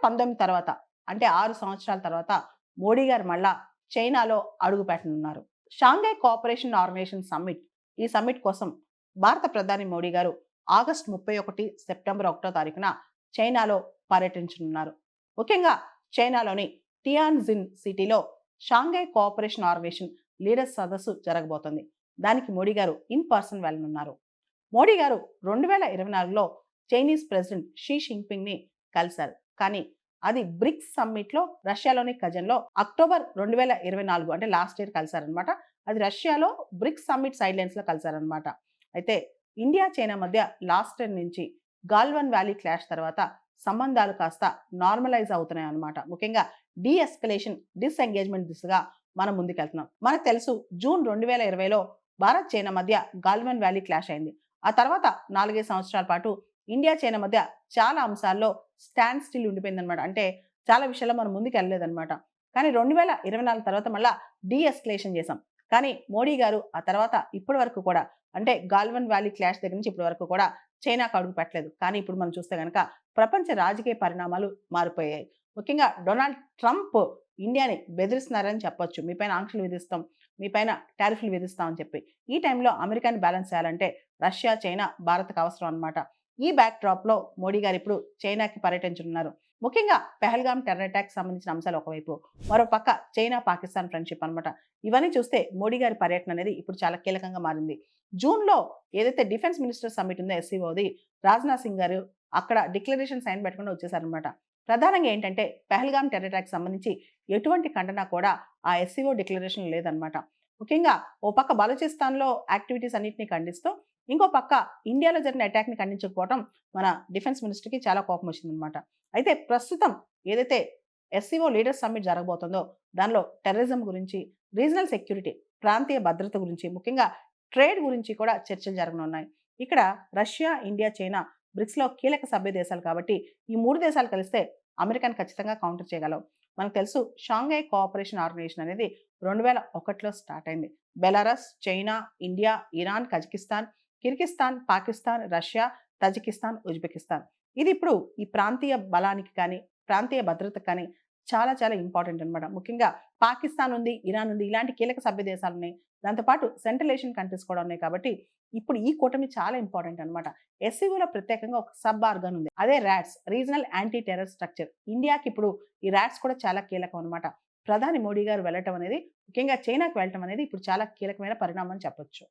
2019 తర్వాత అంటే 6 సంవత్సరాల తర్వాత మోడీ గారు మళ్ళా చైనాలో అడుగు పెట్టనున్నారు. షాంఘై కోఆపరేషన్ ఆర్గనైజేషన్ సమ్మిట్, ఈ సమ్మిట్ కోసం భారత ప్రధాని మోడీ గారు ఆగస్టు 31 సెప్టెంబర్ 1 తారీఖున చైనాలో పర్యటించనున్నారు. ముఖ్యంగా చైనాలోని టియాన్జిన్ సిటీలో షాంఘై కోఆపరేషన్ ఆర్గనైజేషన్ లీడర్స్ సదస్సు జరగబోతోంది. దానికి మోడీ గారు ఇన్ పర్సన్ వెళ్ళనున్నారు. మోడీ గారు 2024లో చైనీస్ ప్రెసిడెంట్ షీ జిన్పింగ్ ని కలిశారు. కానీ అది బ్రిక్స్ సమ్మిట్ లో రష్యాలోని కజన్లో అక్టోబర్ 2024 అంటే లాస్ట్ ఇయర్ కలిశారనమాట. అది రష్యాలో బ్రిక్స్ సమ్మిట్ సైడ్ లైన్స్ లో కలిశారనమాట. అయితే ఇండియా చైనా మధ్య లాస్ట్ ఇయర్ నుంచి గాల్వన్ వ్యాలీ క్లాష్ తర్వాత సంబంధాలు కాస్త నార్మలైజ్ అవుతున్నాయి అన్నమాట. ముఖ్యంగా డీఎస్కలేషన్, డిస్ఎంగేజ్మెంట్ దిశగా మనం ముందుకెళ్తున్నాం. మనకు తెలుసు జూన్ 2020లో భారత్ చైనా మధ్య గాల్వన్ వ్యాలీ క్లాష్ అయింది. ఆ తర్వాత 4-5 సంవత్సరాల పాటు ఇండియా చైనా మధ్య చాలా అంశాల్లో స్టాండ్ స్టిల్ ఉండిపోయిందనమాట. అంటే చాలా విషయాల్లో మనం ముందుకు వెళ్ళలేదన్నమాట. కానీ 2024 తర్వాత మళ్ళా డీఎస్కలేషన్ చేశాం. కానీ మోడీ గారు ఆ తర్వాత ఇప్పటి వరకు కూడా అంటే గాల్వన్ వ్యాలీ క్లాష్ దగ్గర నుంచి ఇప్పటి వరకు కూడా చైనాకు అడుగు పెట్టలేదు. కానీ ఇప్పుడు మనం చూస్తే గనక ప్రపంచ రాజకీయ పరిణామాలు మారిపోయాయి. ముఖ్యంగా డొనాల్డ్ ట్రంప్ ఇండియాని బెదిరిస్తున్నారని చెప్పొచ్చు. మీపైన ఆంక్షలు విధిస్తాం, మీపైన టారిఫ్లు విధిస్తాం అని చెప్పి. ఈ టైంలో అమెరికాని బ్యాలెన్స్ చేయాలంటే రష్యా, చైనా భారత్కు అవసరం అనమాట. ఈ బ్యాక్ డ్రాప్ లో మోడీ గారు ఇప్పుడు చైనాకి పర్యటించనున్నారు. ముఖ్యంగా పెహల్గాం టెర్రర్ అటాక్ సంబంధించిన అంశాలు ఒకవైపు, మరో పక్క చైనా పాకిస్తాన్ ఫ్రెండ్షిప్ అనమాట. ఇవన్నీ చూస్తే మోడీ గారి పర్యటన అనేది ఇప్పుడు చాలా కీలకంగా మారింది. జూన్ లో ఏదైతే డిఫెన్స్ మినిస్టర్ సమ్మిట్ ఉందో ఎస్సీఓది, రాజ్నాథ్ సింగ్ గారు అక్కడ డిక్లరేషన్ సైన్ పెట్టకుండా వచ్చేసారనమాట. ప్రధానంగా ఏంటంటే పెహల్గాం టెర్రర్ అటాక్ సంబంధించి ఎటువంటి ఖండన కూడా ఆ ఎస్సీఓ డిక్లరేషన్ లేదనమాట. ముఖ్యంగా ఓ పక్క బలూచిస్తాన్లో యాక్టివిటీస్ అన్నింటినీ ఖండిస్తూ, ఇంకో పక్క ఇండియాలో జరిగిన అటాక్ ని ఖండించకపోవడం మన డిఫెన్స్ మినిస్టర్కి చాలా కోపం వచ్చిందనమాట. అయితే ప్రస్తుతం ఏదైతే ఎస్సీఓ లీడర్స్ సమ్మిట్ జరగబోతుందో దానిలో టెర్రరిజం గురించి, రీజనల్ సెక్యూరిటీ, ప్రాంతీయ భద్రత గురించి, ముఖ్యంగా ట్రేడ్ గురించి కూడా చర్చలు జరగనున్నాయి. ఇక్కడ రష్యా, ఇండియా, చైనా బ్రిక్స్ లో కీలక సభ్య దేశాలు కాబట్టి ఈ 3 దేశాలు కలిస్తే అమెరికాను ఖచ్చితంగా కౌంటర్ చేయగలవు. మనకు తెలుసు షాంఘై కోఆపరేషన్ ఆర్గనైజేషన్ అనేది 2001లో స్టార్ట్ అయింది. Belarus, China, India, Iran, Kazakhstan, Kyrgyzstan, Pakistan, Russia, Tajikistan, Uzbekistan. ఇది ఇప్పుడు ఈ ప్రాంతీయ బలానికి కానీ, ప్రాంతీయ భద్రతకు కానీ చాలా చాలా ఇంపార్టెంట్ అనమాట. ముఖ్యంగా పాకిస్తాన్ ఉంది, ఇరాన్ ఉంది, ఇలాంటి కీలక సభ్య దేశాలు ఉన్నాయి. దాంతోపాటు సెంట్రల్ ఏషియన్ కంట్రీస్ కూడా ఉన్నాయి కాబట్టి ఇప్పుడు ఈ కూటమి చాలా ఇంపార్టెంట్ అనమాట. ఎస్సీఓలో ప్రత్యేకంగా ఒక సబ్ ఆర్గన్ ఉంది. అదే rats, regional anti terror structure. ఇండియాకి ఇప్పుడు ఈ ర్యాట్స్ కూడా చాలా కీలకం అనమాట. ప్రధాని మోడీ గారు వెళ్ళటం అనేది, ముఖ్యంగా చైనాకు వెళ్ళటం అనేది ఇప్పుడు చాలా కీలకమైన పరిణామం అని చెప్పొచ్చు.